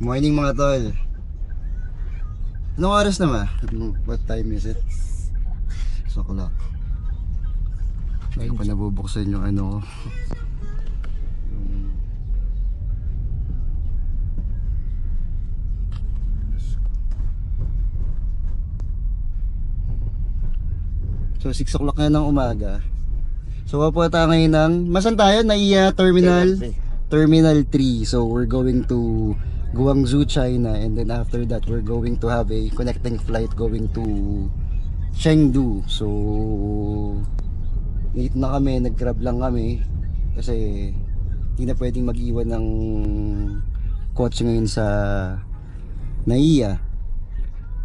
Morning mga tol. Anong oras na ba? What time is it? 6 o'clock. Hindi ko pa nabubuksan yung ano ko. So 6 o'clock na ng umaga. So papunta tayo ngayon ng masan tayo? Naiya Terminal 3. So we're going to Guangzhou, China, and then after that we're going to have a connecting flight going to Chengdu. So late na kami, nag-grab lang kami kasi hindi na pwedeng mag-iwan ng kotse ngayon sa Naiya.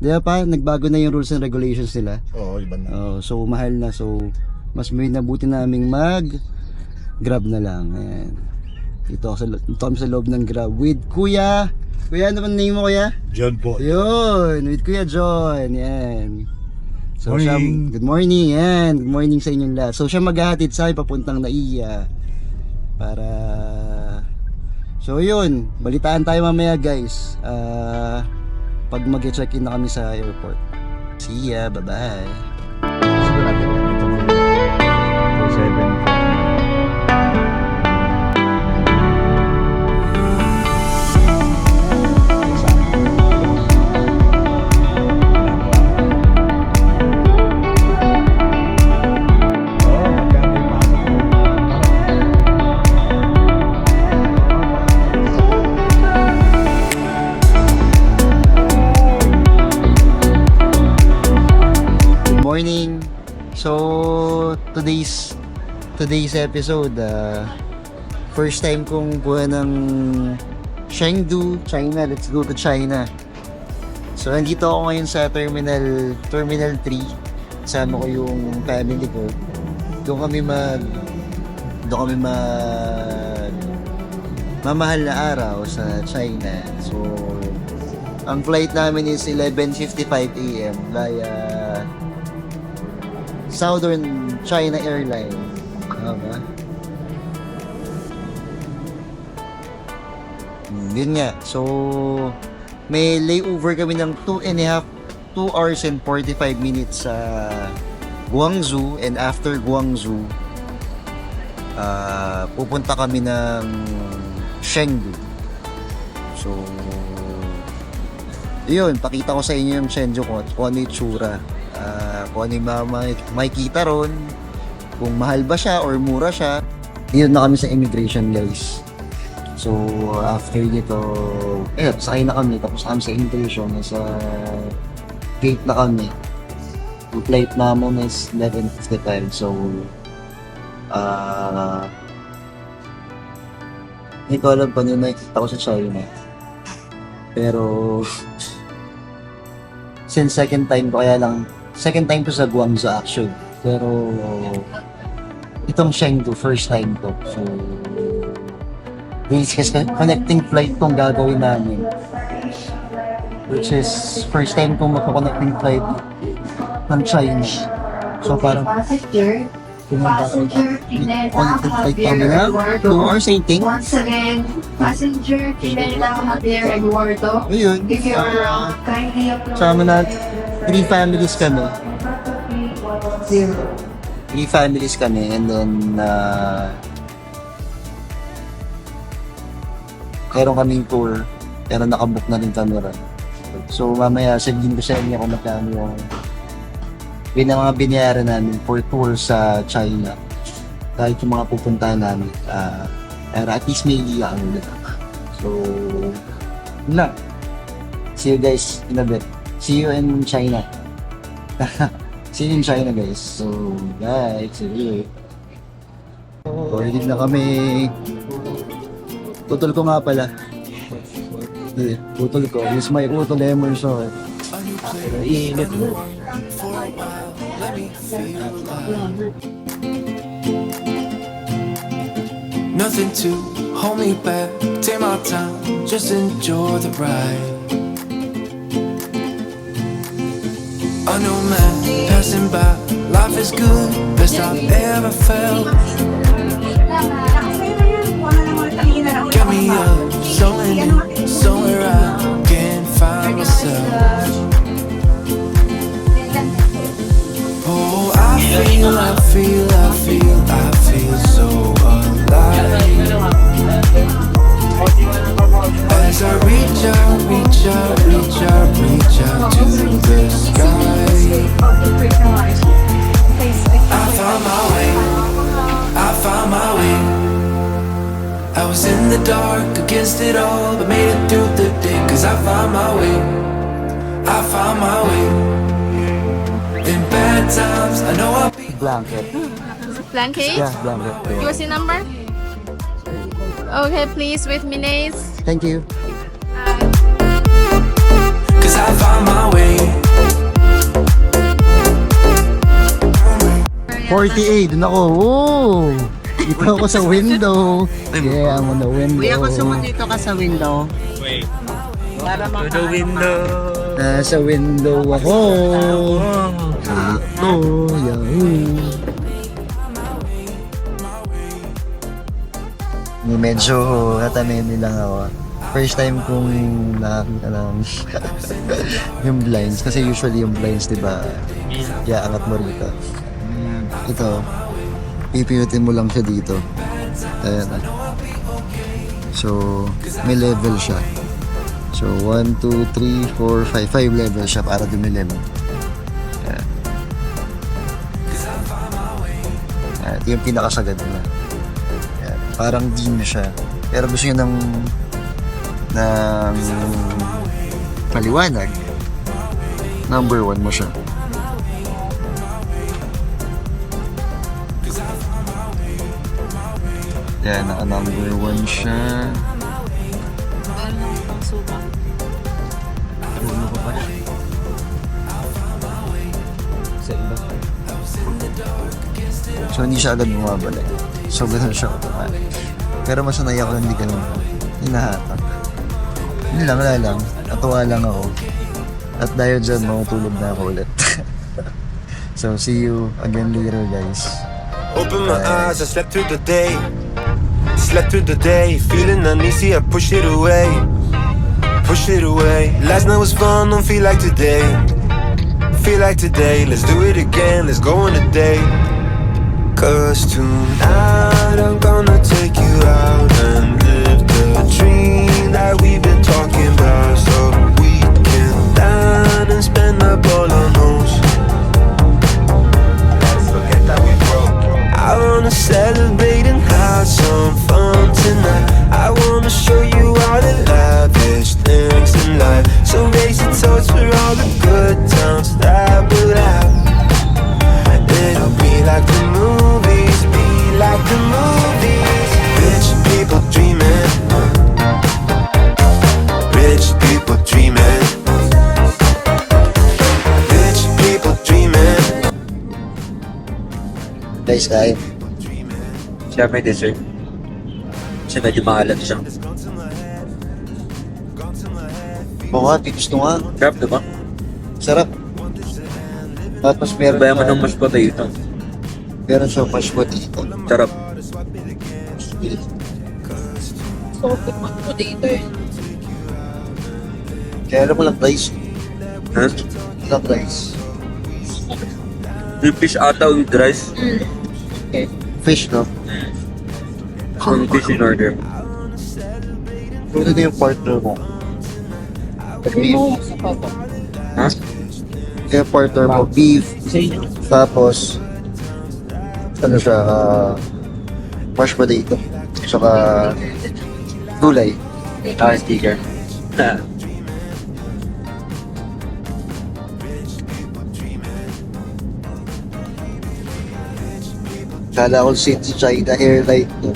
Di ba, nagbago na yung rules and regulations nila. Oo, iba na. So mahal na, so mas may nabuti naming mag-grab na lang. Ayan. Dito kami sa loob ng Grab with Kuya. Kuya, ano bang name mo, Kuya? John po. Yun, with Kuya John. Yan. So Morning. siya, good morning. Yan, good morning sa inyong lahat. So siya maghahatid sa akin papuntang Naiya. Para so yun, balitaan tayo mamaya, guys. Pag mag-check-in na kami sa airport. See ya, bye-bye. Siguro natin ito mo. 7. Morning. So today's episode, first time kong buha ng Chengdu, China. Let's go to China. So nandito ako ngayon sa Terminal 3. Kasama ko yung family ko. Doon kami mamahal na araw sa China. So ang flight namin is 11:55 AM via Southern China Airlines. Ba? Yun nga. So, may layover kami ng 2 hours and 45 minutes sa Guangzhou, and after Guangzhou, pupunta kami ng Chengdu. So, yun, pakita ko sa inyo yung Chengdu kung ano yung tsura. Kung ano yung makikita ron, kung mahal ba siya or mura siya. Dito na kami sa immigration, guys. So after dito, sakay na kami, tapos kami sa immigration, sa gate na kami. Yung flight namin is 11:55. So hindi ko alam pa nung nakikita ko sa China, pero since second time ko sa Guangzhou actually. Pero itong Chengdu, first time to. So this is connecting flight tong gagawin namin. Which is first time kong magka-connecting flight ng China. So parang Passenger, connecting flight kami na 2 hours I think. once again, passenger, Pineda Javier Eduardo. Ayun. If you are kindly upload Sama na 3 families kami. 3 families kami, and then meron kaming tour, pero nakabook na rin kami rin. So mamaya sabihin ko sa inyo kung magkano yung mga binayaran namin for tour sa China, kahit yung mga pupuntahan namin, pero at least may iya kami. So yun lang. See you guys in a bit. See you in China. See you in China, guys. So, guys, see you. Ready na kami. Tutol ko nga pala. Tutol ko. Use my Utol Emerson. Iinit mo. Nothing to hold me back. Take my time, just enjoy the ride. I know man, passing by, life is good, best I've ever felt. Get me up, so in it, somewhere I dark against it all, but made it through the day. Cause I found my way, I found my way. In bad times, I know I'll be. Blanket. Blanket? Yeah, blanket. What's your number? Okay, please with mayonnaise. Thank you. Cause I found my way. 48, dun ako. Oh! Dito ako sa window. Yeah, I'm on the window. Kuya, gusto mo dito ka sa window? Para The window. Nasa window ako. Ito, yahoo. Medyo katamemi lang ako. First time kong nakakita ng yung blinds. Kasi usually yung blinds, di ba, iaangat mo rito. Ito, pipinutin mo lang siya dito. Ayan. So, may level siya. So, 1, 2, 3, 4, 5. 5 level siya para dumilim. Ayan. Ayan. Ito yung pinakasagad na. Ayan. Parang dim siya. Pero gusto nyo ng paliwanag. Number 1 mo siya. Yan, naka-number 1 siya. Puno ko pa siya. Sa iba. So, hindi siya agad bumabalik. So, ganun siya automatic. Pero masanay ako hindi ganun. Hinahatak. Hindi lang, wala lang. Natuwa lang ako. At dahil dyan, matulog na ako ulit. So, see you again later, guys. Open my eyes, I slept through the day. Slept through the day, feeling uneasy, I push it away. Push it away. Last night was fun, don't feel like today. Feel like today, let's do it again, let's go on a date. Cause tonight I'm gonna take you out and live the dream that we've been talking about. So we can dine and spend up all our nose. Let's forget that we broke. I wanna celebrate and have some fun tonight. I wanna show you all the lavish things in life. So raise your toast for all the good times that we'll have. It'll be like the movies, be like the movies. Rich people dreaming. Rich people dreaming. Rich people dreaming. Guys, kain. Siya may dessert. Kasi medyo maalat siya. Oo nga, gusto nga. Sarap, diba? Sarap. Tapos meron Bayan mo ng mashed potato. meron siya mashed potato. Sarap. Kaya alam mo lang rice. Ha? Lang rice. Yung fish ata with rice. Fish, no? Yung fish in order. Ano na yung partner mo? Beef. Ha? Yung partner mo, beef. Tapos, ano siya, mashed potato. Tsaka, gulay. Sticker. Ha. Kala ko si China hair light no.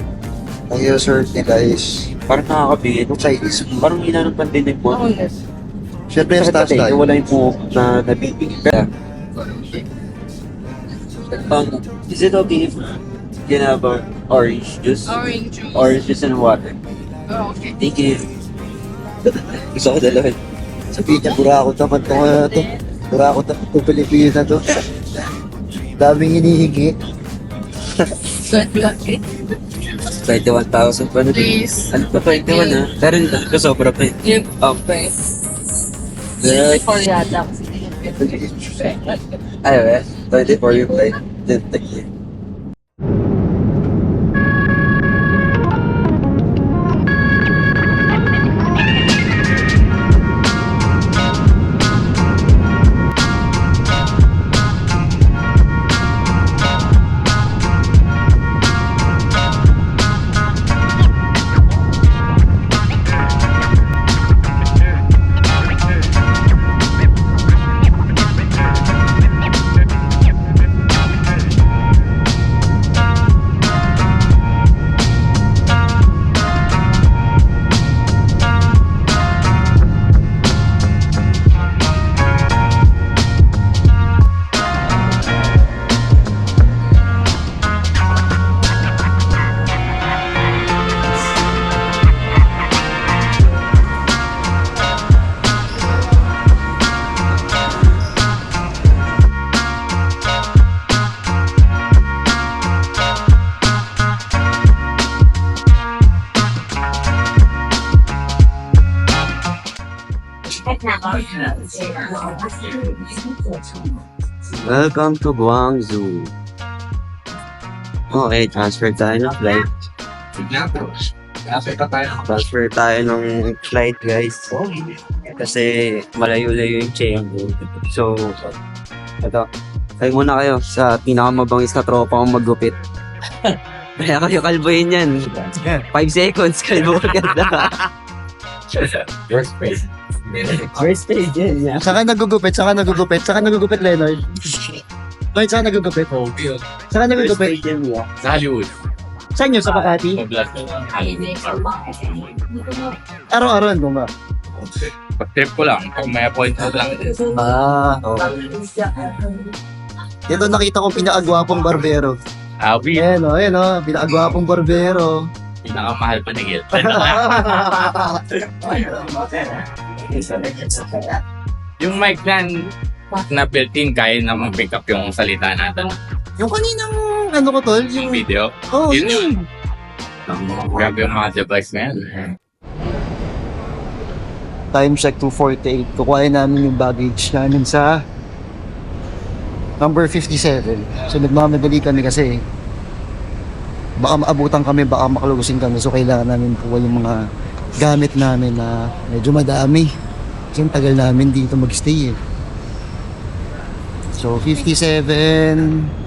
Ang hair shirt nila is Parang nakakabigay. Chinese. Parang hina ng pandinig mo. Siyempre, yung stars Kasi tayo. wala yung buhok na nabibigay ka. Is it okay if you can have orange juice? Orange juice. Orange juice and water. Oh, okay. Thank you. Gusto ko dalawin. Sabihin niya, burakot naman ito. Burakot naman ito, Pilipinas na to. Daming hinihingi. Good luck. 21,000 pa na. Please. Ano pa 21 ha? Pero hindi ko sobra pa eh. Yep. Okay. Good. For yata. Ay, 24 yung play. Thank you. Welcome to Guangzhou. Okay, transfer tayo ng flight. Transfer tayo ng flight, guys. Kasi malayo-layo yung Chengdu. So, ito. Kayo muna kayo sa pinakamabangis na tropa kong maggupit. Kaya kayo kalbohin yan. 5 seconds, kalbo ka ganda. First page yan, yeah. Saka nagugupit, Leonard. Lloyd, saka nagugupit. Saka nagugupit. Sa Hollywood. Saan yun? Sa Makati? Araw-araw ko ba? Pag-trip ko lang. Pag may appointment lang. Okay. Ito nakita ko pinakagwapong barbero. Awi. Ayan o, pinakagwapong barbero. Pinakamahal pa ni Gil. Yung mic na built-in, kaya na mag-pick up yung salita natin. Yung kaninang, ano ko tol? Yung video. Oh, Yun. Grabe yung mga device na yan. Time check 2:48. Kukuhain namin yung baggage namin sa number 57. So nagmamadali kami kasi baka maabutan kami, baka makalusin kami. So kailangan namin kuha yung mga gamit namin na medyo madami. Kasi ang tagal namin dito mag-stay eh. So 57.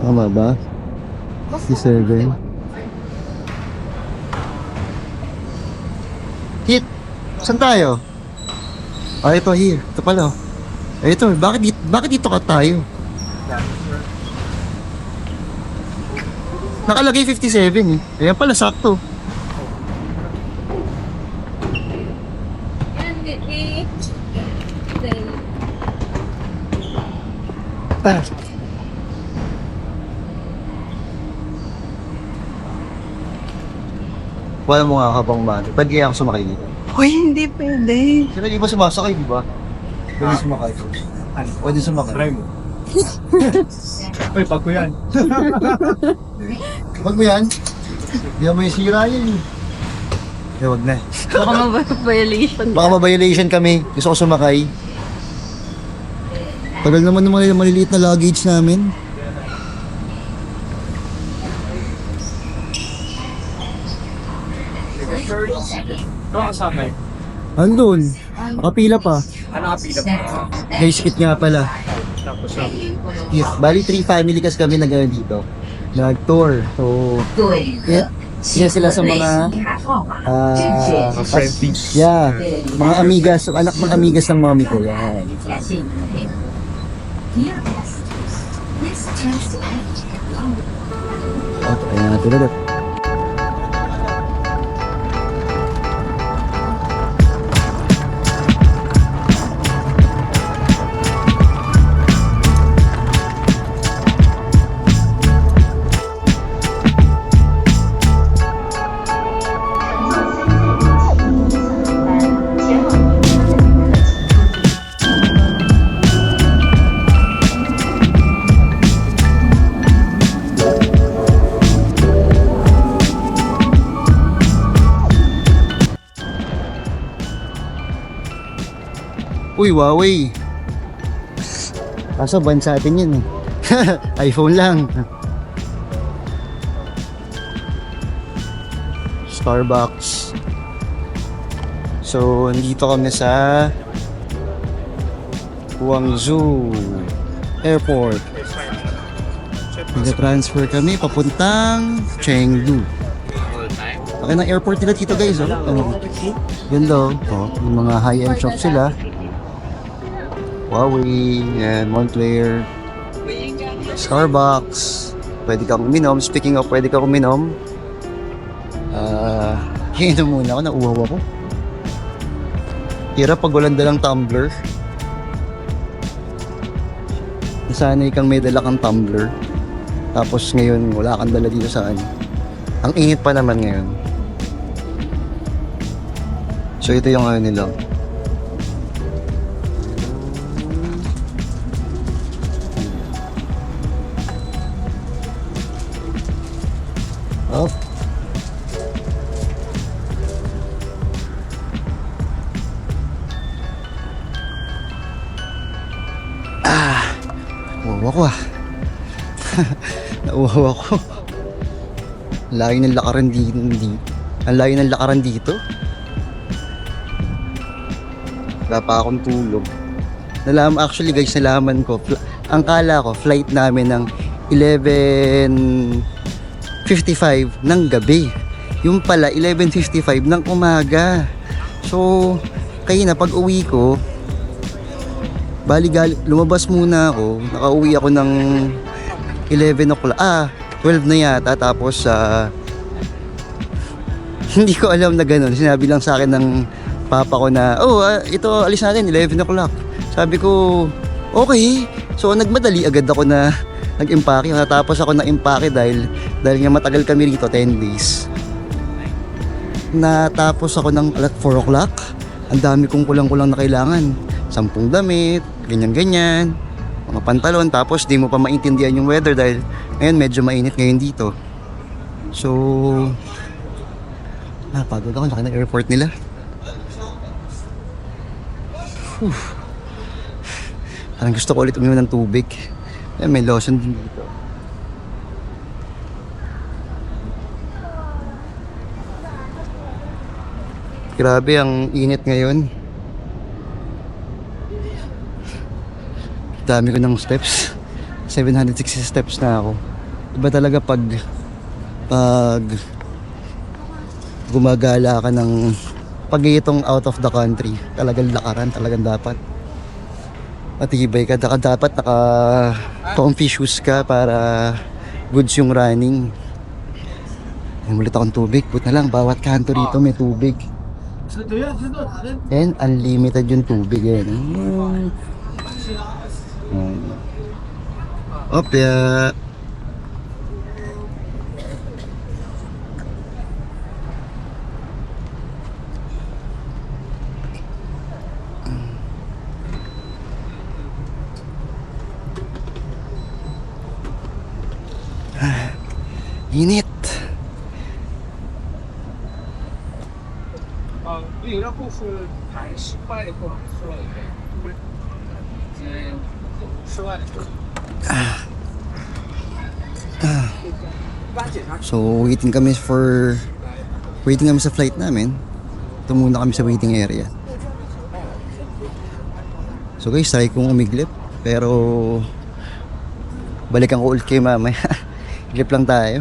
Tama ba? 57. Hit! Saan tayo? Ah, ito here. Ito pala. Ay, ito. Bakit dito ka tayo? Nakalagay 57 eh. Ayan pala, sakto. Ah. Wala mo nga habang man. Pwede kaya ako sumakay dito? Hoy, hindi pwede. Sino di ba sumasakay, di ba? Pwede sumakay. Pwede sumakay. Try mo. Uy, pag ko yan. Wag mo yan. Hindi mo yung sira yan. Eh, wag na. Baka ma-violation. Baka ma-violation kami. Gusto ko sumakay. Tagal naman ng mga maliliit na luggage namin. Andun. Nakapila pa. Ano ka pila pa? Guys, kit nga pala. Yeah, bali 3 family kasi kami dito. Nag-tour. So, yeah, sila sa mga Friendlies. yeah, mga amigas, anak mga amigas ng mami ko. Yan. Okay, ayan natin ulit. Uy, Huawei. Kaso ban sa atin yun eh. iPhone lang. Starbucks. So, nandito kami sa Guangzhou Airport. Nag-transfer kami papuntang Chengdu. Okay ng airport nila dito guys, oh. Ganda, oh. Yung mga high-end shop sila. Huawei, and Montclair, Starbucks. Pwede kang uminom. Speaking of pwede kang uminom, inom muna ako, nauuhaw ako. Hirap pag walang dalang tumbler. Nasanay kang may dala kang tumbler. Tapos ngayon, wala kang dala dito sa ano. Ang init pa naman ngayon. So ito yung ano nila. Oh. ako ah. Nauhaw ako. Layo ng lakaran dito. Ang layo ng lakaran dito. Wala pa akong tulog. Actually guys, nalaman ko. Ang kala ko, flight namin ng 11:55 ng gabi. Yung pala, 11:55 ng umaga. So, kaya na pag uwi ko, lumabas muna ako. Nakauwi ako ng 11 o'clock. 12 na yata. Tapos, hindi ko alam na ganun. Sinabi lang sa akin ng papa ko na, ito, alis natin, 11 o'clock. Sabi ko, okay. So, nagmadali agad ako na nag-impake. Natapos ako ng impake dahil nga matagal kami rito, 10 days. Natapos ako ng 4 o'clock. Ang dami kong kulang-kulang na kailangan. 10 damit, ganyan-ganyan. Mga pantalon. Tapos, di mo pa maintindihan yung weather dahil ngayon medyo mainit ngayon dito. So, napagod ako. Laki ng airport nila. Parang gusto ko ulit uminom ng tubig. May lotion din dito. Grabe ang init ngayon. Dami ko ng steps. 760 steps na ako. Iba talaga pag gumagala ka ng pag-iitong out of the country. Talagang lakaran, talagang dapat. Matibay ka, dapat naka-comfy shoes ka para goods yung running. Umulit akong tubig. Buti na lang, bawat kanto rito may tubig. And unlimited yung tubig eh. Opya. Init. So waiting kami sa flight namin. Ito muna kami sa waiting area. So guys, try kong umiglip pero balikan ko ulit kayo mamaya. Glip lang tayo.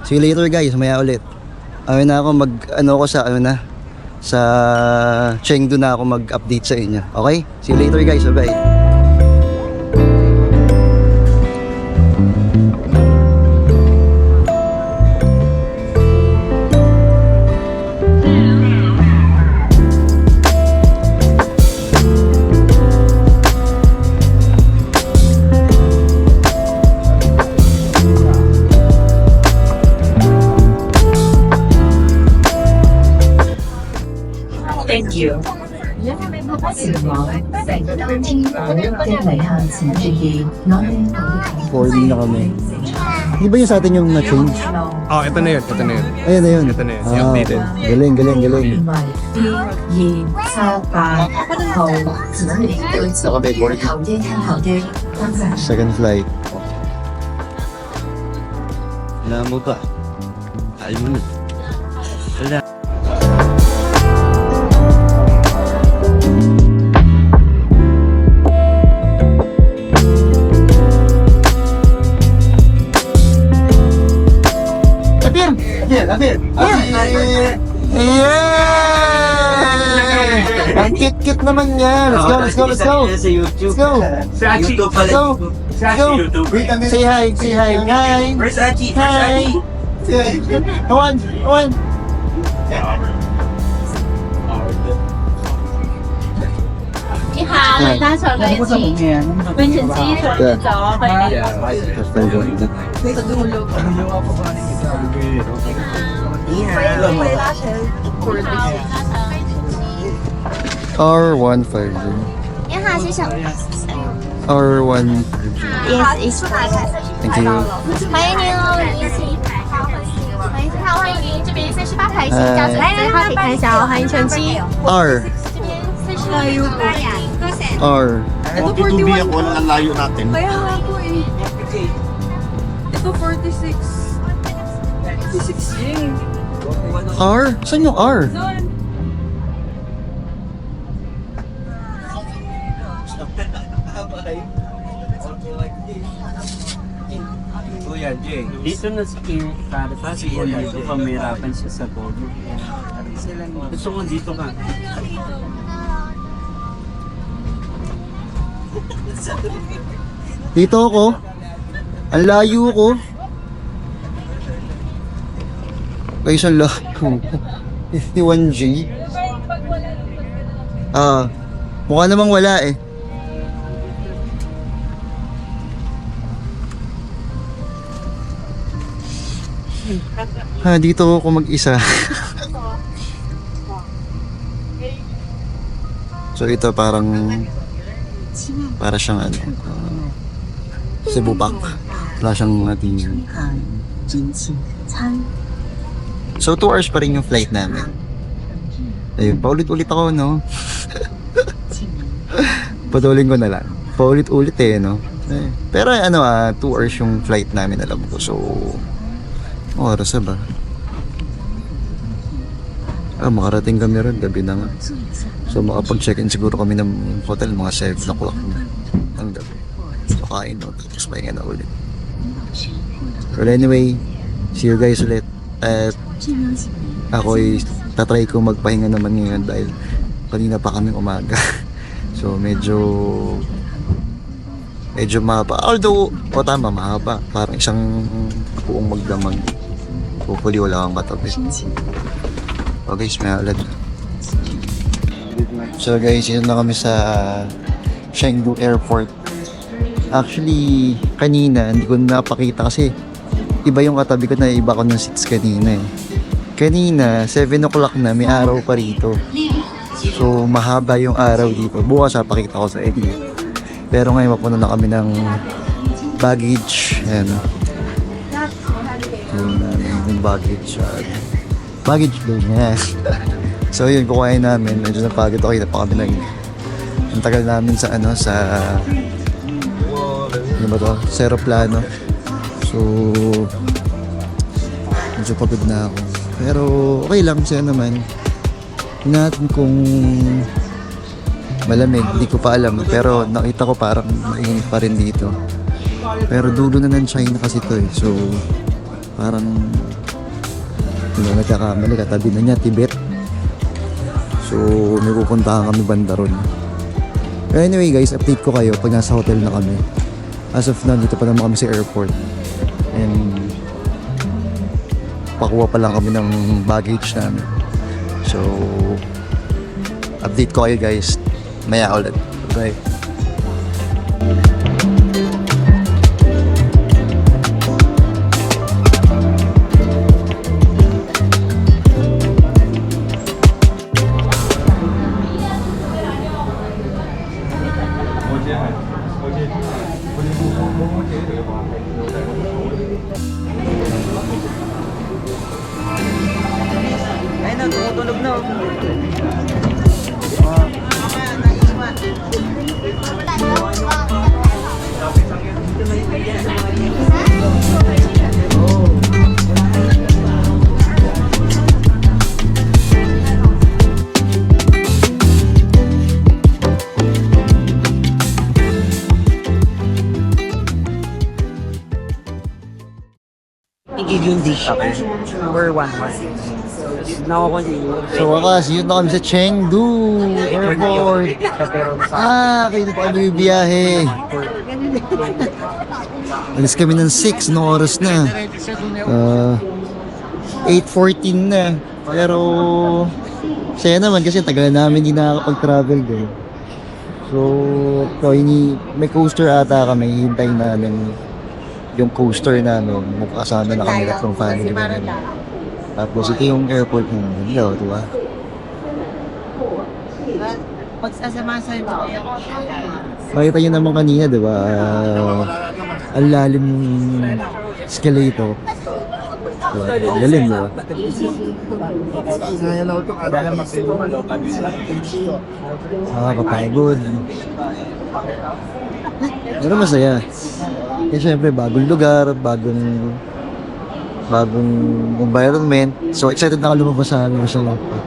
See you later guys, maya ulit. Na ako sa Chengdu na ako mag-update sa inyo. Okay? See you later guys, bye. Thank you. 4D na kami. Di ba yung sa atin yung na-change? Ito na yun. Ayun na yun. Ito na yun, yung updated. Galing. 1、2、1、3、8、9、10、11、12、13、14、15、16、17、18、19、20、21、22、23、24、25、26、27、28、29、30、31、32、33、34、35、36、37、38、39、40、41、42、43、44、45、46、47、48、49、50、51、52、53、54、55、56、57、58、59、60、61、62、63、64、65、66、67、68、69、70、71、72、73、74、75、76、77、78、79、80、81、82、83、84、85、86、87、88、89、90、91、92、93、94、95、96、97、98、99、100、101、102、103、104、105、106、107、108、109、110、111、112、113、114、115、116、117、118、119、120、121、122、123、124、125、 126 好的，刚才。 Second flight. Alam mo ba? Alam mo na. Wala. Apir! Yeah! Ang cute naman yan. Let's go. Sa YouTube. Let's go. YouTube pala. Let's go. Say hi. Hi. Where's Achi? Hi. Come on.搭乘飞机，温泉机隨便走可以。 R150. 你好，先生。 R1. Yes, it's Thank you. 欢迎您哦，一起。欢迎您，这边38台新驾驶，最后请看一下哦，欢迎乘机。 R. 这边40。R. Ito 41 ako, ang layo natin. Kaya nga po eh. Ito 46. 46 yun. R? Saan yung R? Doon. Kuya Jay, dito na si King Caritas, dito pamirapan siya sa todo. Gusto ko dito ka. Dito ako. Ang layo ko. Guys, ang layo. 51G. Mukha namang wala eh. Dito ako mag-isa. So ito para siyang ano, Cebu Pack. Wala siyang ating. So 2 hours pa rin yung flight namin. Ayun, paulit-ulit ako, no? Patuloy ko na lang. Paulit-ulit eh, no? Pero ano, 2 hours yung flight namin, alam ko. So, oras na ba? Makarating kami rin, gabi na nga. So, makapag-check-in siguro kami ng hotel, mga 7 o'clock na ng gabi. So, kain, no? Tapos pahinga na ulit. But anyway, see you guys ulit. At ako'y tatry ko magpahinga naman ngayon dahil kanina pa kami umaga. So, medyo mahaba. Although, tama, mahaba. Parang isang buong magdamag. Hopefully, wala kang katabi. So guys, may alad. So guys, yun na kami sa Chengdu Airport. Actually, kanina, hindi ko napakita kasi iba yung katabi ko na iba ko ng seats kanina eh. Kanina, 7 o'clock na, may araw pa rito. So, mahaba yung araw dito. Bukas pakita ko sa inyo. Pero ngayon, mapuno na kami ng baggage. Ayan. Yung baggage. Baggage doon, yan. So, yun, kukuhain namin. Medyo napagod ako. Kita pa kami ang tagal namin sa ano ba to? Sa aeroplano. So, medyo pagod na ako. Pero, okay lang siya naman. Tingnan natin kung malamig. Hindi ko pa alam. Pero, nakita ko parang mainit pa rin dito. Pero, dulo na ng China kasi to eh. So, parang hindi na nagkakamali. Katabi na niya, Tibet. So, may pupuntahan kami banda ron. Anyway guys, update ko kayo pag nasa hotel na kami. As of now, dito pa naman kami sa airport. And pakuha pa lang kami ng baggage namin. So, update ko kayo guys. Maya ulit. Bye. Ayun na, tumutunog na. I-give yung dish. Okay. For 1 month. So wakas, yun na kami sa Chengdu Airport. Kayo na pa kami biyahe. Alis kami ng 6, no oras na. 8:14 na. Pero saya naman kasi tagal namin hindi nakakapag-travel din. So, may coaster ata kami, hintayin namin yung coaster namin. Magkakasama na kami from family namin. Tapos ito yung airport namin. Hello, diba? Pagsasama sa ito. Makita nyo naman kanina, diba? Ang lalim ng escalator. Galing, no? Nakakapagod. Pero masaya. Kasi syempre, bagong lugar, bagong environment. So, excited na ako lumabas sa airport.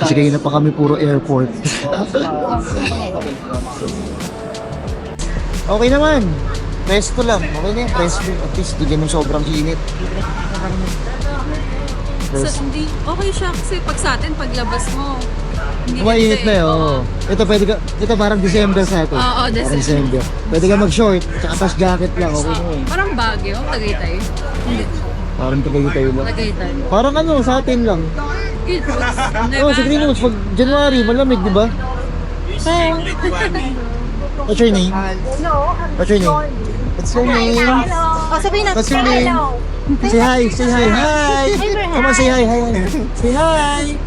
Kasi kayo na pa kami puro airport. Okay naman. Presto lang. Okay na yan. Presto. At least, di ganun sobrang init. Hindi, okay siya kasi pag sa atin, paglabas mo, hindi Mainit na yun. Oo. Ito, pwede ka, ito parang December sa atin. Oo, Parang December. Pwede ka mag-short, tsaka tas jacket lang. Okay na yun. Parang Baguio, Tagaytay. Hindi, Parang tayo lang. Tagaytay. Parang ano, sa atin lang. Good roots. Oo, sa Green Woods, pag January, malamig, di ba? What's your name? What's your name? What's your name? Oh, sabihin na. What's your name? Say hi, say hi, hi! Come on, say hi, hi, hi. Say hi!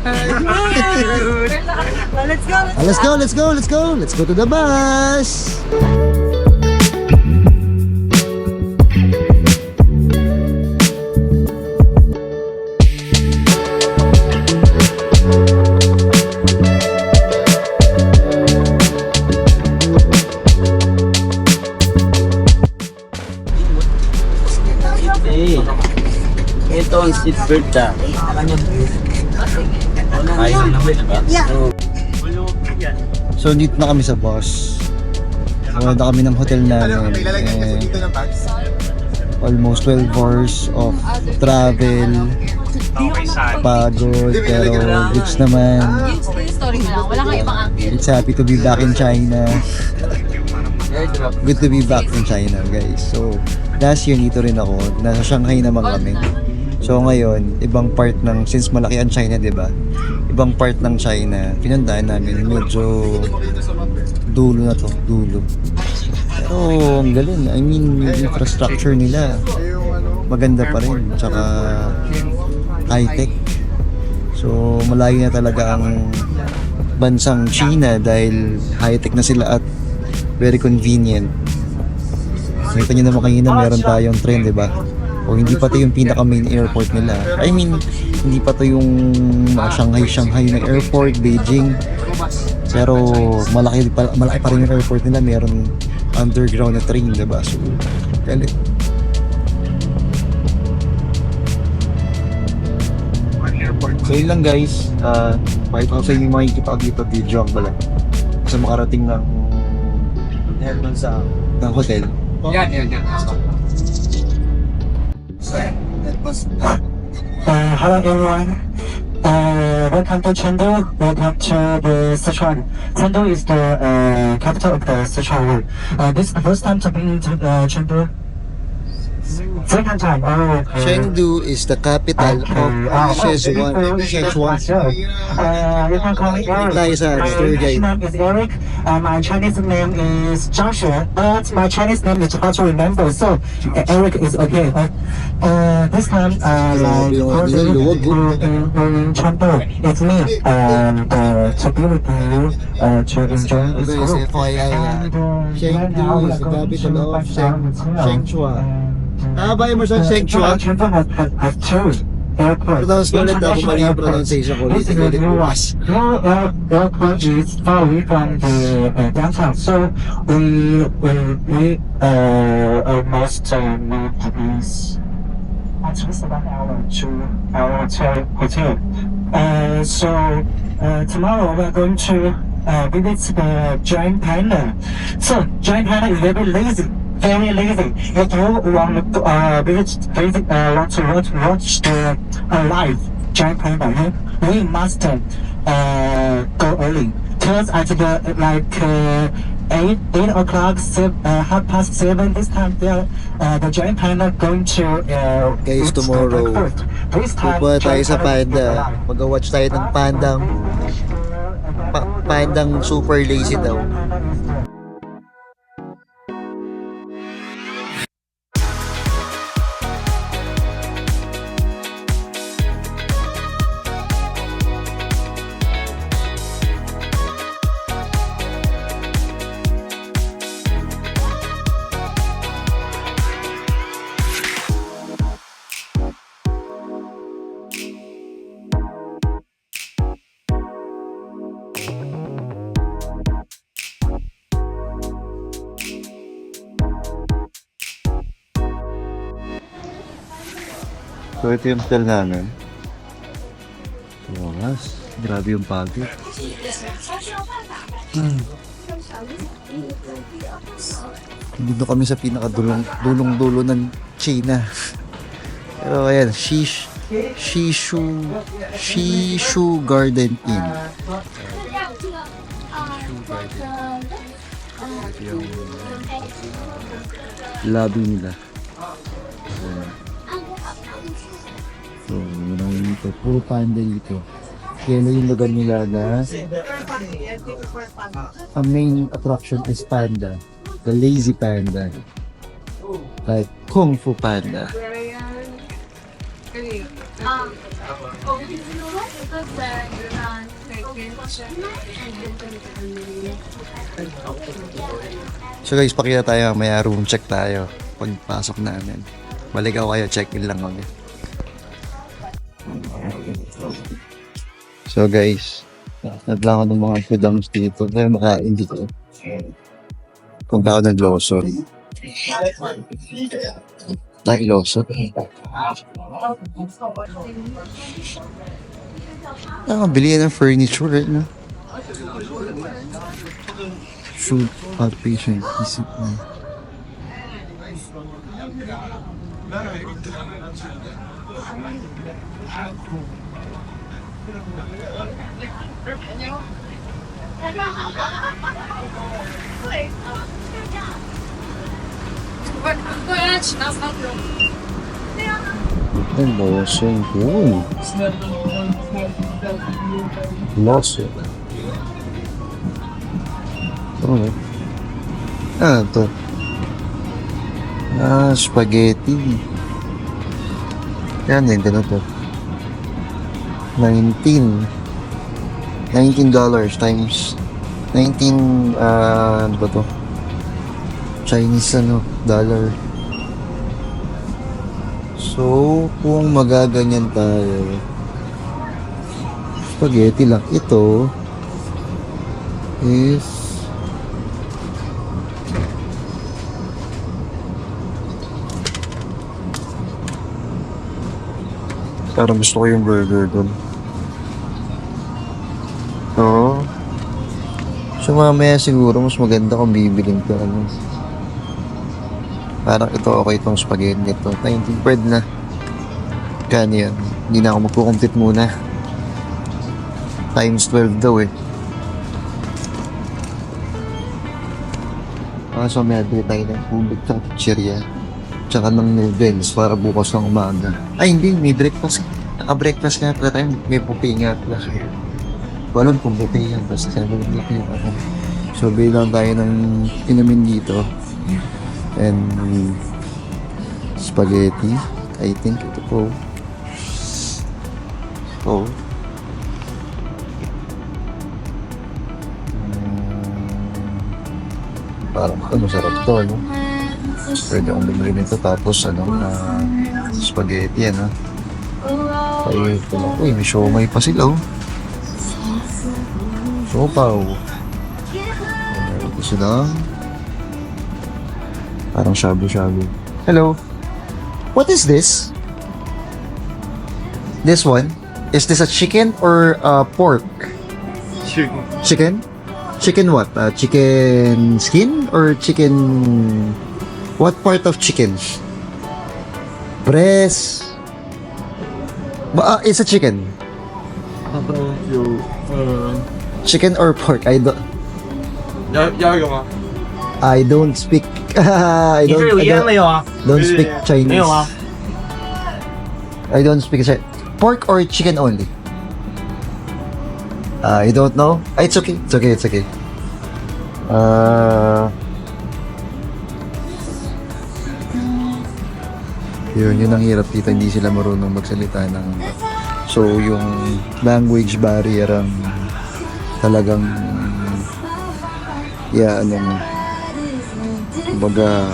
Let's go. Let's go, let's go, let's go! Let's go to the bus! Ito ang seatbelt ah. Ayun naman, diba? So, dito na kami sa bus. Wala na kami ng hotel namin. Almost 12 hours of travel. Pagod, pero goods naman. Yung story mo lang, wala kang ibang angle. It's happy to be back in China. Good to be back in China, guys. So, last year dito rin ako. Nasa Shanghai naman kami. So, ngayon, ibang part ng, since malaki ang China, di ba? Ibang part ng China, pinuntahan namin. Medyo dulo na to, dulo. Pero, ang galing. I mean, yung infrastructure nila, maganda pa rin. Tsaka, high-tech. So, malayo na talaga ang bansang China dahil high-tech na sila at very convenient. Nakita nyo naman kanina meron tayong train, di ba? O hindi pa to yung pinaka main airport nila. I mean, hindi pa to yung Shanghai na airport, Beijing. Pero malaki pa rin yung airport nila. Meron underground na train, di ba? So, galit. So yun lang guys, pakita ko sa inyo yung makikita ko dito video ang balang. Kasi makarating ng hotel. Yan. Hello everyone. Welcome to Chengdu. Welcome to the Sichuan. Chengdu is the capital of the Sichuan. This is the first time to be into Chengdu. Second time. Chengdu is the capital of Sichuan. You can call me Eric. Tayo sa tour My guide. name is Eric. My Chinese name is Joshua, but my Chinese name is hard to remember, so Eric is okay. This time, like in Chengdu, it's me, to be with you, to enjoy this Guys, group. FYI, Chengdu is the capital of Sichuan. Ba yung sa Sichuan? Chengdu has two airports. Pronounce ko ulit ako, mali yung pronunciation ko ulit. This is the new one. Your airport is far away from the downtown, so we almost need at least 1 hour to our hotel. So tomorrow we're going to visit the giant panda. So giant panda is very lazy. Very lazy. If you want to want to watch the live giant panda, we must go early. Because at the like 8 o'clock, 7:30 this time, the giant panda going to Guys, eat tomorrow, breakfast. This time, pupunta tayo giant sa panda is panda. alive. Mag-watch tayo ng pandang super lazy daw. So, ito yung hotel namin. Yes, grabe yung pagod. Dito kami sa pinakadulong-dulo ng China. Pero ayan, Shishu Garden Inn. Ito yung lobby nila. So, marami dito. Puro panda dito. Kaya yung lugar nila na ang main attraction is panda. The lazy panda. Like Kung Fu Panda. So guys, pakita tayo. May room check tayo. Pagpasok namin. Baligaw kayo, check-in lang kami. So guys, naglang ako ng mga foodams dito. Kaya makain dito. Punta ako ng Lawson. Like Lawson. Bili ng furniture, right? No? Shoot, outpatient. Isip mo. Ang Lawson. Yun. Lawson. Oh. Ito. Spaghetti. Yan din, gano'n to. $19 times 19, ano ba to? Chinese, dollar. So, kung magaganyan tayo, spaghetti lang. Ito is parang gusto ko yung burger dun. Oo. So, mamaya siguro mas maganda kung bibiling ko. Parang ito okay itong spaghetti ito. 19 bread na. Kano yan? Hindi na ako magkukumpit muna. Times 12 daw eh. So may bili tayo ng tubig sa chichirya. Tsaka ng noodles para bukas ng umaga. Ay hindi, may breakfast. Naka-breakfast nga pala tayo. May buffet nga pala. Walang kung buffet yan. Basta sabi ng buffet ako. So bilang tayo ng inamin dito. And spaghetti. I think ito po. Oh. Parang masarap to, no? Pwede akong bumili nito. Tapos, spaghetti, Ay, ito na. Uy, may siomay pa sila, oh. Siopaw. Ito sila. Parang shabu-shabu. Hello. What is this? This one? Is this a chicken or pork? Chicken? Chicken what? Chicken skin or chicken... What part of chicken? Breast? It's a chicken. Chicken or pork? I don't speak... I don't speak Chinese. I don't speak Chinese. Pork or chicken only? You don't know? It's okay. It's okay. It's okay. Yun ang hirap dito. Hindi sila marunong magsalita ng... So, yung language barrier ang talagang... Kumbaga...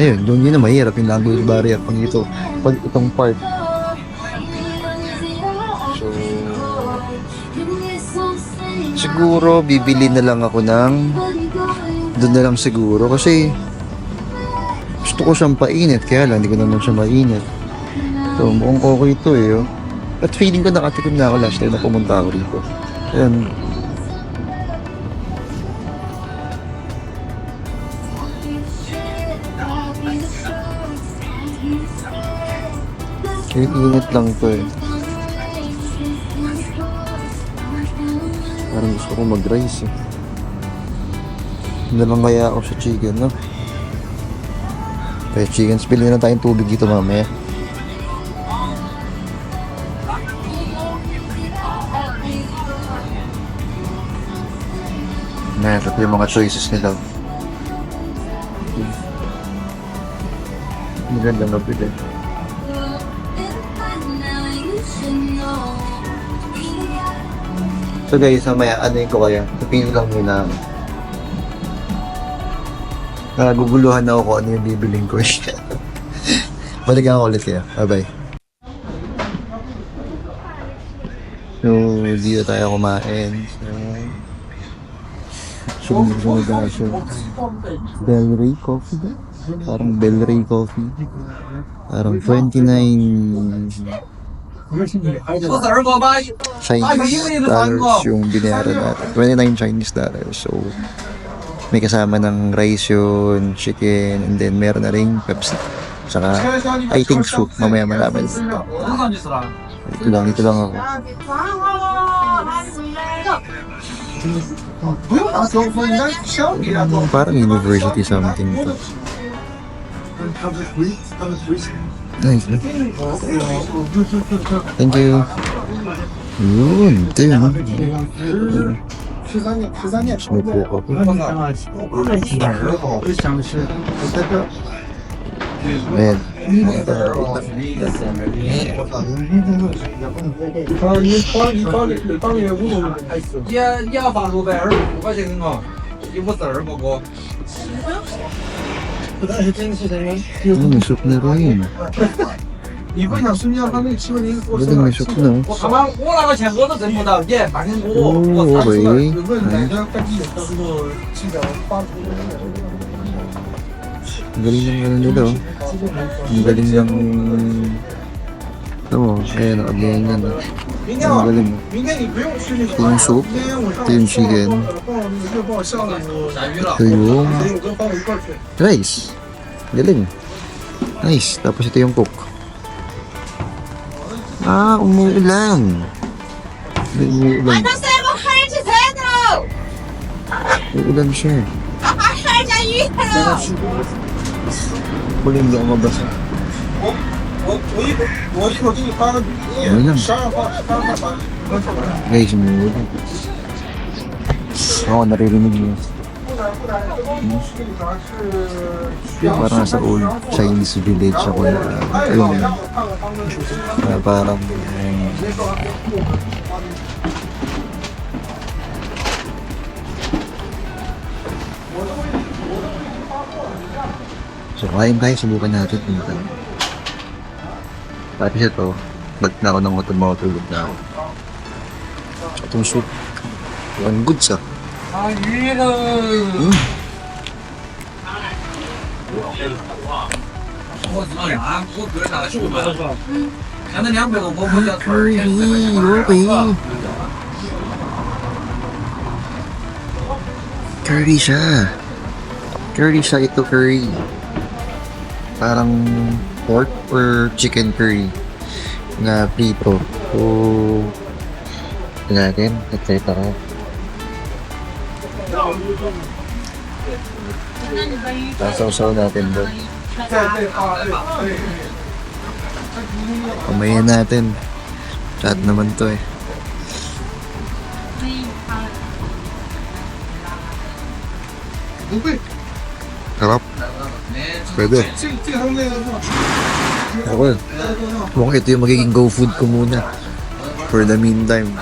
Ayun, yun na mahirap yung language barrier. Pag itong part. So... Siguro, bibili na lang ako ng... Doon na lang siguro. Kasi... Gusto ko siyang painit. Kaya lang, hindi ko naman siya mainit. Ito, mukhang okay ito eh. Oh. At feeling ko nakatikim na ako last time na pumunta ako rito. Ayan. Init lang to eh. Parang gusto ko mag-rice eh. Hindi lang kaya ako sa chicken, no? Kaya chicken, spill na tayong tubig dito mamaya. Ito yung mga choices nila. Magandang gabi din. So guys, mamaya ano yung ko kaya? Napili lang muna. Naguguluhan na ako kung ano yung bibiling ko. Balikan ko ulit kaya. Bye-bye. So, dito tayo kumain. Sunod na siya. Bel Ray Coffee ba? Parang Bel Ray Coffee. Parang 29 Chinese dollars yung binayaran natin. 29 Chinese dollars. So, may kasama ng rice yun, chicken, and then meron na ring Pepsi. Saka, I think soup. Mamaya malaman. Dito lang ako. Parang university something to. Nice. Thank you. Yun. Ito yun. Sumupo ko. Ayan. May soup na rin. May soup na. Okay. Ang galing ng ano nila, oh. Ang galing ng... Ito mo, ayan, nakabihan yan. Ang galing. Ito yung soup, ito yung chicken, ito yung rice. Galing. Nice. Tapos ito yung cook. Umuulan. Umuulan. Umuulan siya. Kuling lang mabasa. Ano lang. Guys, umuulan. Oo, naririnig niyo. Parang sa old Chinese village ako na ayun. Parang so, kain tayo, subukan natin. Tapos ito, ba't na ako ng matulog na ako. Itong soup, ang goods ah. Curry siya. Curry siya, ito curry. Parang pork or chicken curry na prito. So, natin, excited ako. Sasaw-saw natin doon. Pamayan natin. Chat naman to eh. Sarap. Pwede. Ako yun. Mukhang ito yung magiging go food ko muna. For the meantime.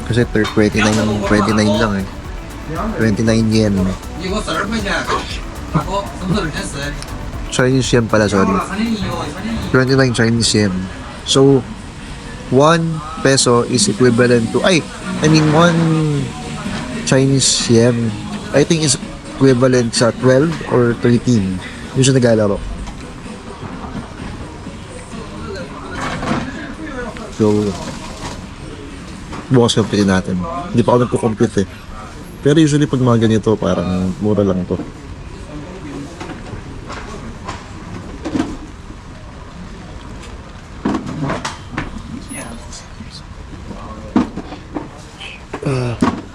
Kasi 29 lang eh. 29 yen. Chinese yen pala, sorry. 29 Chinese yen. So, 1 peso is equivalent to... 1 Chinese yen, I think is equivalent sa 12 or 13. Yung siya naglalaro. So, bukas compute natin. Hindi pa ako nagko-compute eh. Pero usually pag mga ganito, parang mura lang to.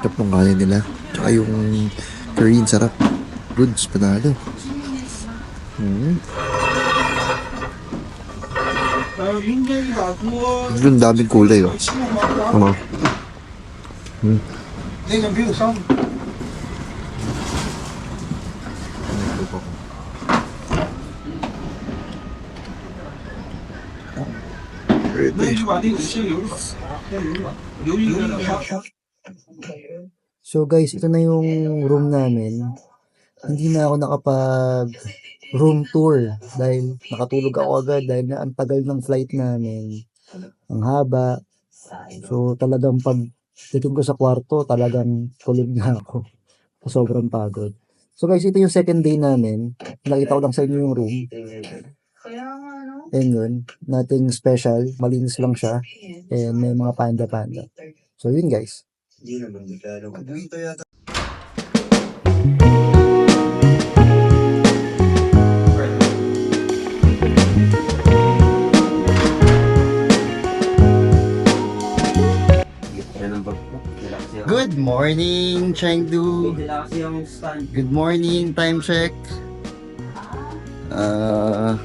Sarap ng kanin nila. Tsaka yung curry, sarap. Goods, panalo. Yung daming kulay, oh. Ano? So guys, ito na yung room namin. Hindi na ako nakapag room tour dahil nakatulog ako agad dahil na ang tagal ng flight namin. Ang haba. So talagang pag titingin ko sa kwarto, talagang tulog na ako. Sobrang pagod. So guys, ito yung second day namin. Nakita ko lang sa inyo yung room. And yun, nothing special. Malinis lang siya. And may mga panda-panda. So yun guys. Good morning, Chengdu. Good morning, time check. 7:25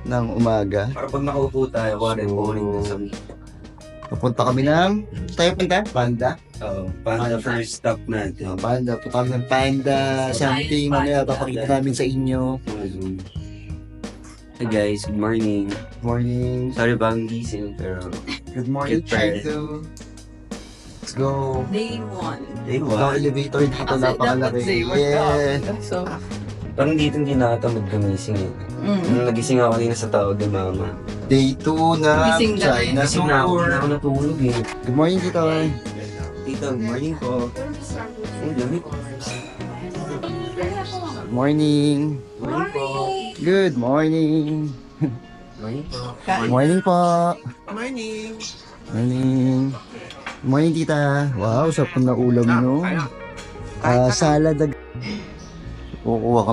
ng umaga. Para pag nakaupo tayo, morning na sa Papunta kami ng... Tayo punta? Panda? Panda first stop natin. Panda. Punta kami ng Panda. Something. Mamaya papakita namin sa inyo. Hey guys, good morning. Morning. Sorry bang gising pero Good morning, Good Friday. Chengdu. Let's go. Day 1. day Ang one. elevator dito, napakalaki. Yeah. So, Parang dito hindi nakatamad gumising eh. Nung nagising ako kanina sa tawag ni mama. Day 2 na Gising ka China Nagising na ako, tour. hindi ako natulog eh. Good morning, Tito. Tito, good morning po. Ang lamig. Good morning. Morning po. Good morning. Morning po. Morning po. Morning. Morning, tita. Wow, sarap na ulam nyo. Salad. Kukuha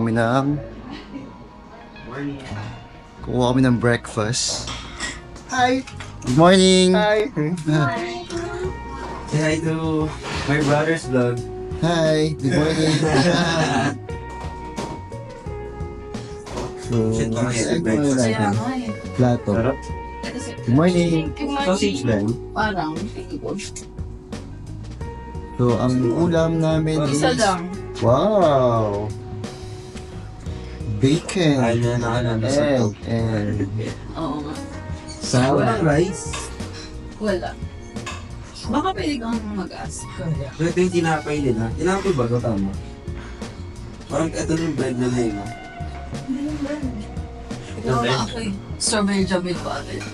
kami ng breakfast. Hi. Good morning. Hi. Say hi to my brother's vlog. Hi. Good morning. So, Shit, parang ano breakfast. natin? Plato. Sarap. Good morning. Sausage lang. parang, So, ang ulam namin is... isa lang. Wow! Bacon, Ayun na nakalala sa egg, to. and Oo nga. salad. rice. Wala. Baka pwede kang mag-ask. So ito yung tinapay nila. Tinapay ba ito tama? Parang ito yung bread na na yun. Ito bread. Strawberry jamil pa rin.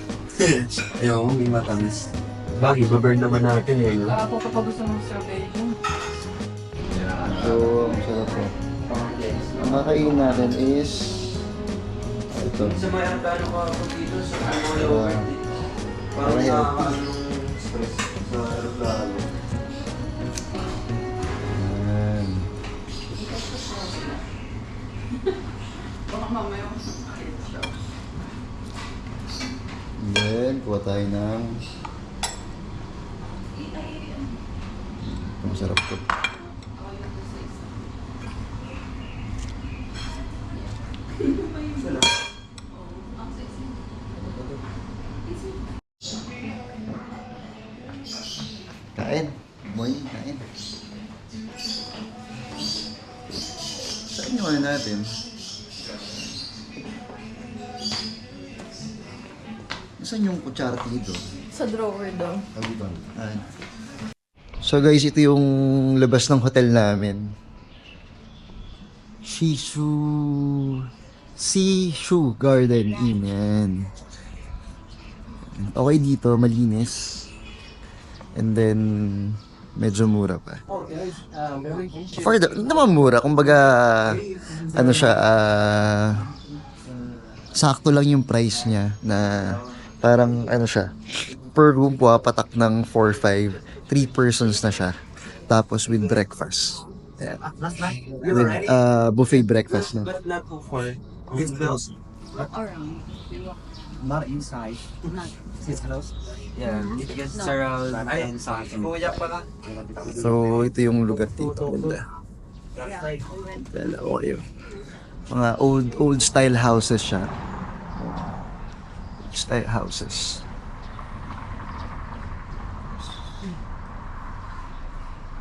Ayaw, may matamis. Bagay, baburn naman natin eh. No? Ako kapag gusto mong strawberry jam. So, ang sarap po. Ang kakainin natin is ito. Sa may ang gano'n ko ako dito sa Parang stress sa aeroplano. Ayan. Baka mamaya. Then, kuha tayo ng masarap to. Kain. Boy, kain. Saan yung ano natin? Saan yung kutsara dito? Sa drawer daw. So guys, ito yung labas ng hotel namin. Shishu Garden Inn. Yan. Okay dito, malinis. And then, medyo mura pa. Affordable, hindi naman mura. Kumbaga, ano siya, sakto lang yung price niya na parang ano siya, per room po patak ng 4-5, 3 persons na siya. Tapos with breakfast. Ayan. With buffet breakfast na. Not too far. It's close. Not inside. It's close. Yeah, it gets around inside. So, ito yung lugar dito. Ganda. Dala ko kayo. Mga old style houses siya. Old style houses.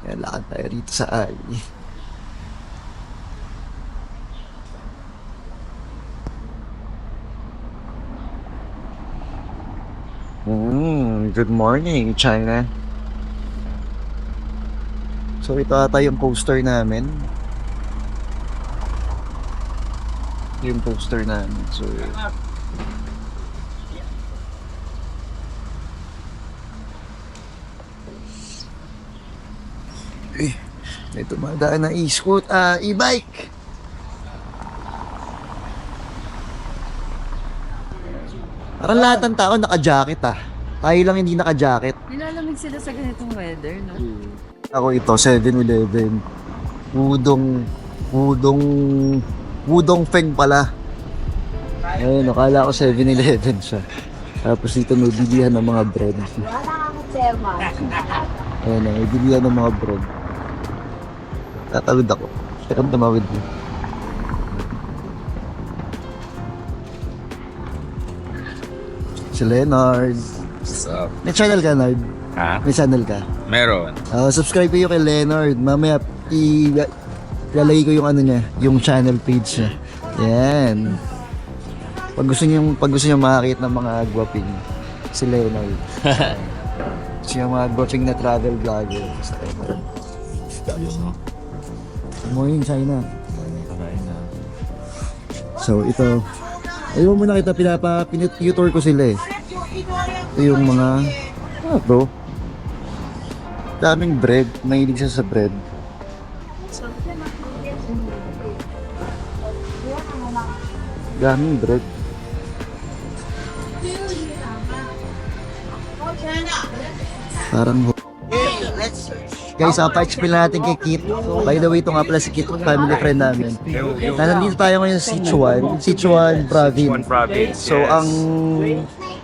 Kaya lakad tayo rito sa alley. Good morning, China. So ito ata yung poster namin. Yung poster namin. So may tumadaan na e-bike. Parang lahat ng tao naka-jacket Tayo lang hindi naka-jacket. Nilalamig sila sa ganitong weather, no? Ako ito, 7-Eleven. Wudong Feng pala. Ayun, nakala ko 7-Eleven siya. Tapos dito nabibilihan ng mga bread. Ayun, nabibilihan ng mga bread. Tatawid ako. Second tumawid mo. Si Leonard. What's up? May channel ka, Nard? Ha? May channel ka? Meron. Subscribe kayo kay Leonard. Mamaya ilalagay ko yung ano niya, yung channel page niya. Yan. Pag gusto niyo makakita ng mga gwaping, si Leonard. Siya mga gwaping na travel vlogger. Good morning, China. So ito, ayun mo na kita pinitutor ko sila eh. Ito yung mga bro. Daming bread, mahilig siya sa bread. Daming bread. Parang guys, pa-explain natin kay Kit. By the way, ito nga pala si Kit, family friend namin. Nandito tayo ngayon sa Sichuan Province. So,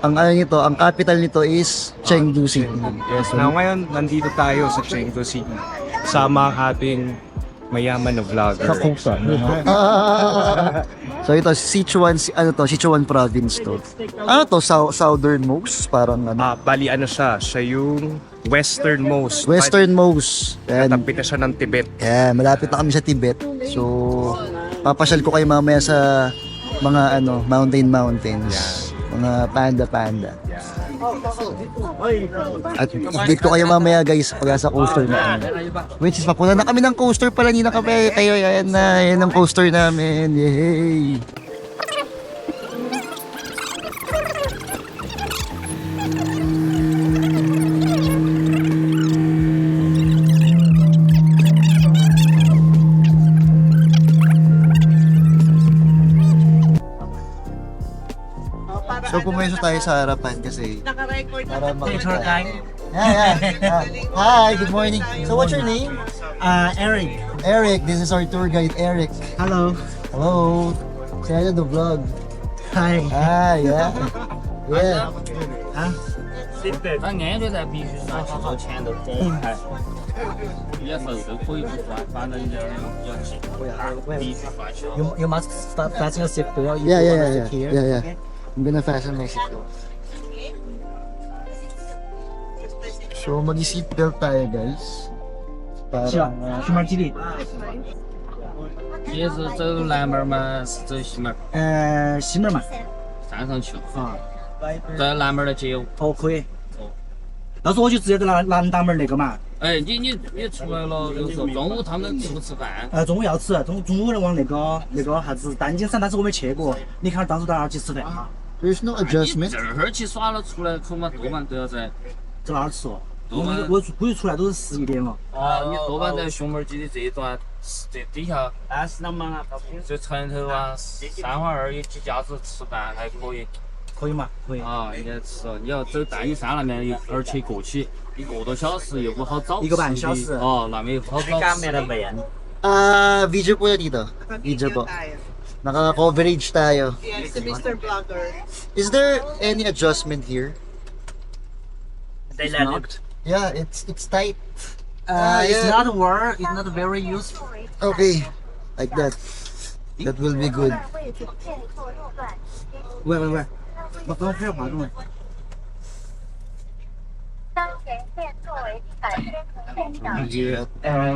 ang ano nito, ang capital nito is Chengdu City. Yes, now ngayon nandito tayo sa Chengdu City. Sama ang ating mayaman na vlogger. So ito, Sichuan Province to. Ano to, southernmost? Parang ano? Bali ano siya yung westernmost. Westernmost. Katabi na siya ng Tibet. Yeah, malapit na kami sa Tibet. So, papasyal ko kayo mamaya sa mga mountains. Mga panda. At i-get ko kayo mamaya guys pag sa coaster na which is papunta na kami ng coaster pala, hindi na kami kayo. Yan ang coaster namin. Yay! So pumeso tayo sa harapan kasi para makita. Yeah. Hi, good morning. So what's your name? Eric. Eric, this is our tour guide, Eric. Hello. Hello. Say hello to the vlog. Hi. Hi, yeah. Yeah. 那年就在必须上好好钱的公开，也是都可以不算，反正要记，必须发钱。 You must fasten your seatbelt. Yeah. I'm gonna fasten my seatbelt. So mag-seatbelt tayo guys. Parang 去哪儿几里？你是走南门吗？是走西门？西门嘛。山上去。啊。在南门的街友。哦，可以。到时候我就直接在南大门那个嘛。哎，你出来了，就是中午他们吃不吃饭？中午要吃，中午往那个啥子丹景山，但是我没去过。你看当时到哪儿去吃饭嘛？ There's no 你 adjustment. 这儿去耍了，出来口嘛多半都要在。在哪儿吃哦？我估计出来都是11点了。你多半在熊猫基的这一段这底下就城头啊，三环二有几家子吃饭还可以。可以嘛？可以。啊，你来吃，你要走大屿山那边有，而且过去1个多小时又不好找。1个半小时。哦，那边又不好找吃。Video po na dito. Video po. Naka-coverage tayo. Yes, si Mr. Vlogger. Is there any adjustment here? It's not. Yeah, it's tight. It's yeah. not work. It's not very useful. Okay. Like that. That will be good. Where? 我不要这滑动。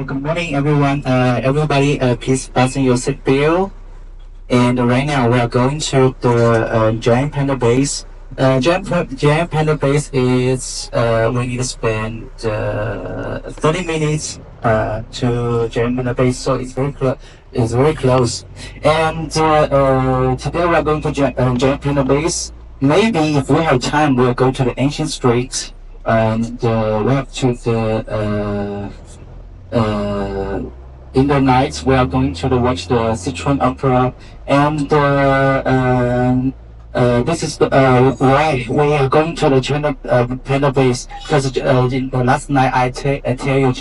Good morning, everyone. Everybody, please fasten your seatbelt. And right now, we are going to the Giant Panda Base. Giant Panda Base is we need to spend 30 minutes to Giant Panda Base, so it's very close. It's very close. And today we are going to Giant Panda Base. Maybe if we have time, we'll go to the ancient street and we have to in the night we are going to watch the Sichuan opera, and this is why we are going to the Panda Base, because the last night I tell you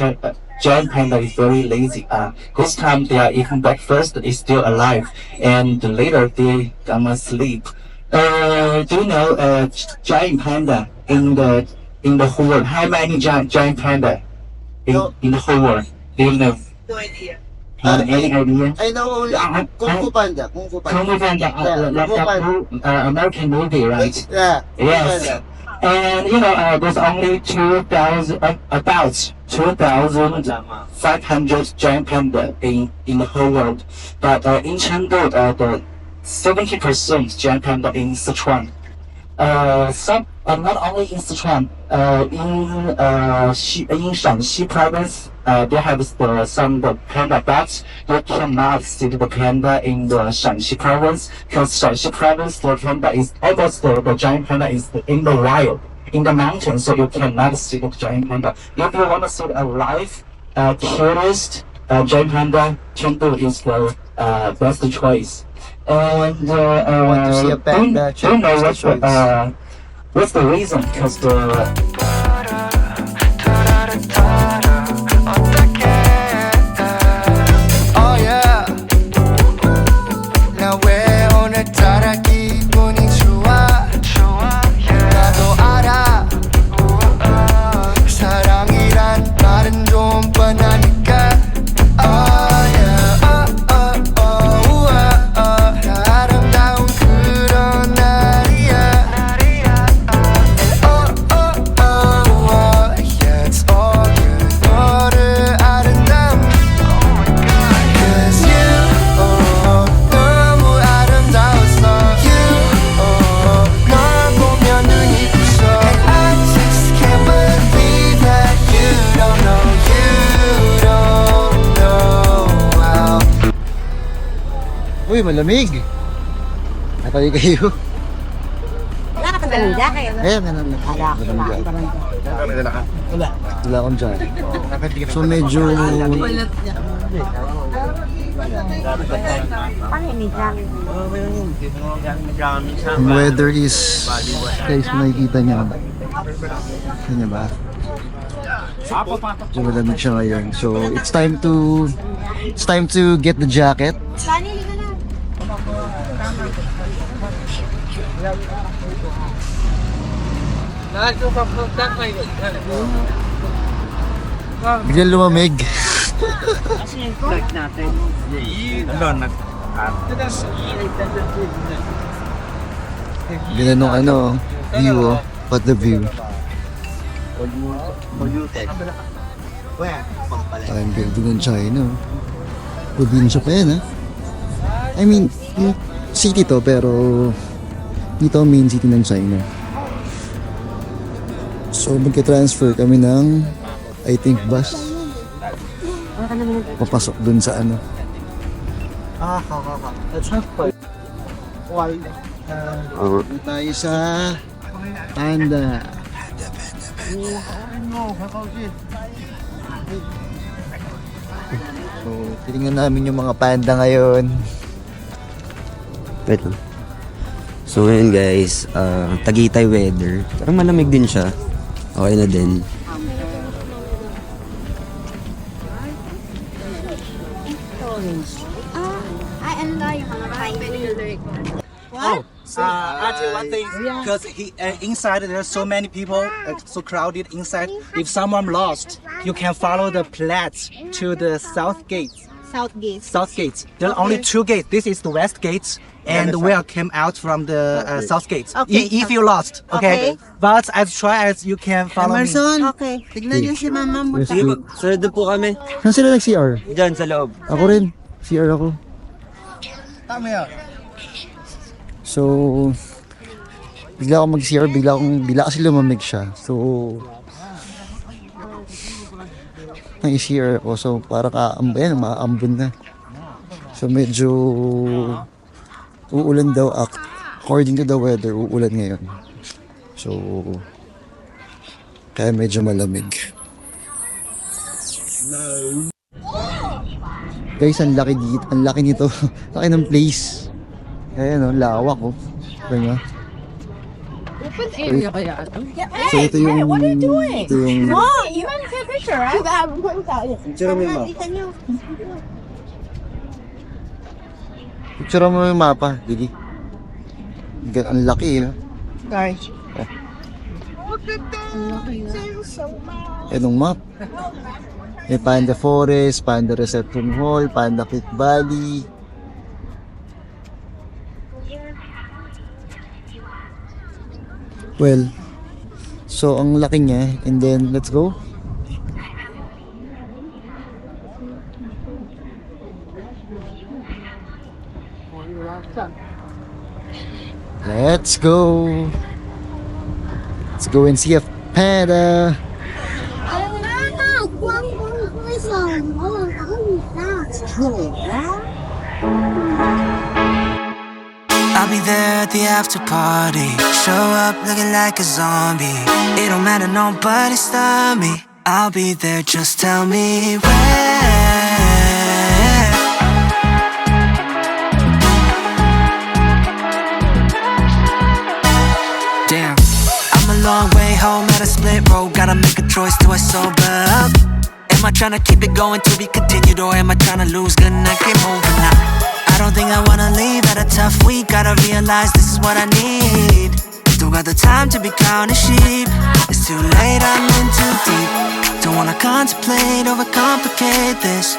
Giant Panda is very lazy. This time they are eating breakfast, is still alive, and later they gonna sleep. Do you know Giant Panda in the whole world? How many giant panda in the whole world? Do you know? No idea. Any idea? I know only Kung Fu Panda. Kung Fu Kung Panda. Fu Panda, like Kung Fu that American movie, right? Yeah. Kung Fu Yes. Panda. And you know, there's only 2,000, about 2,500 giant panda in the whole world. But in Chengdu, the 70% giant panda in Sichuan. Some not only in Sichuan, in Shanxi province, they have some panda, but you cannot see the panda in the Shanxi province, because Shanxi province the panda is almost the giant panda is in the wild, in the mountains, so you cannot see the giant panda. If you want to see a live, cutest giant panda, Chengdu is the best choice. And Want to see a panda, don't know Chengdu is the choice. what's the reason? Because the Oh yeah. 나 왜 오늘따라 기분이 좋아? 나도 알아. 사랑이란 말은 좀 뻔하니까. Oh yeah. 아름다운 그런 날이야. Yeah, it's all good. 너를 아름다움. Cause you 너무 아름다웠어. You 널 보면 눈이 부셔. And I just can't believe that you don't know how. Uy, malamig. Napali kayo. Ayan, meron na. Wala akong dyan. So medyo yung weather is, guys, nakikita niyo. Kita niyo ba? So malamig siya ngayon. So it's time to get the jacket. Biglang lumamig. Ganda nung view, what the view. Parang ganda ng China. Probinsya pa yan, ha? I mean, city to, pero dito main city ng China. So magka-transfer kami ng, I think, bus. Papasok dun sa tayo sa Panda. So, tinignan namin yung mga panda ngayon. Wait lang. So ngayon guys, Tagaytay weather. Pero malamig din siya. Okay na din. Actually, one thing, because inside there's so many people, so crowded inside. If someone lost, you can follow the pledge to the south gate. South gate. There are only two gates. This is the west gate, and we came out from the south gate. If you lost, okay? But as try as you can follow me. Okay. Tignan niyo si mama mo. Sige po, sunod na po kami. Saan sila nag-CR? Diyan sa loob. Ako rin. CR ako. So, bigla akong mag-CR, bigla kasi lumamig siya. So, nag-CR ako. So, parang maaambon na. So, medyo uulan daw. According to the weather, uulan ngayon. So, kaya medyo malamig. Guys, ang laki dito. Ang laki nito. Laki ng place. Ayan o, lawak o. Diba? Open area kaya ito? So ito yung... Ito yung... You want to take a picture, right? Picture mo yung map. Picture mo yung mapa, Digi. Ang laki eh. Sorry. Anong map? May Panda Forest, Panda Reception Hall, Panda Creek Valley. Well, so ang laki niya, and then let's go. Let's go. Let's go and see a panda. I'll be there at the after party. Show up looking like a zombie. It don't matter, nobody stop me. I'll be there, just tell me where. Damn, I'm a long way home at a split road. Gotta make a choice, do I sober up? Am I tryna keep it going to be continued, or am I tryna lose? Gonna keep moving now. I don't think I wanna leave at a tough week. Gotta realize this is what I need. Don't got the time to be counting sheep. It's too late, I'm in too deep. Don't wanna contemplate, overcomplicate this.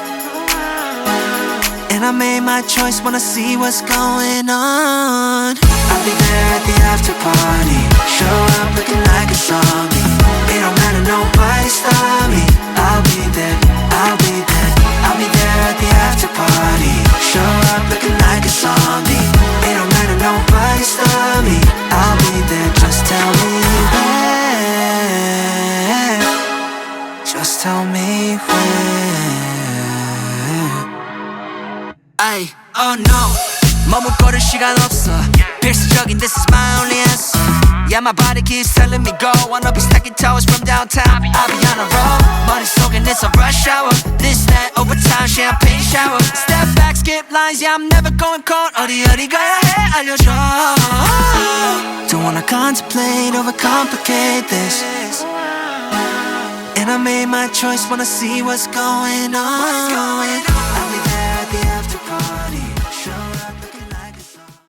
And I made my choice, wanna see what's going on. I'll be there at the after party. Show up looking like a zombie. It don't matter, nobody stop me. I'll be there, I'll be there. I'll be there at the after party. Show up looking like a zombie. It don't matter, nobody stop me. I'll be there, just tell me where. Just tell me where. Ay, oh no, 머뭇거릴 시간 없어. 필수적인 this is my only answer. Yeah, my body keeps telling me go. Wanna be stacking towers from downtown. I'll be on a roll. 머릿속엔 it's a rush hour. This, that, overtime, champagne shower. Step back, skip lines, yeah, I'm never going cold. 어디 가야 해, 알려줘. Don't wanna contemplate, overcomplicate this. And I made my choice, wanna see what's going on.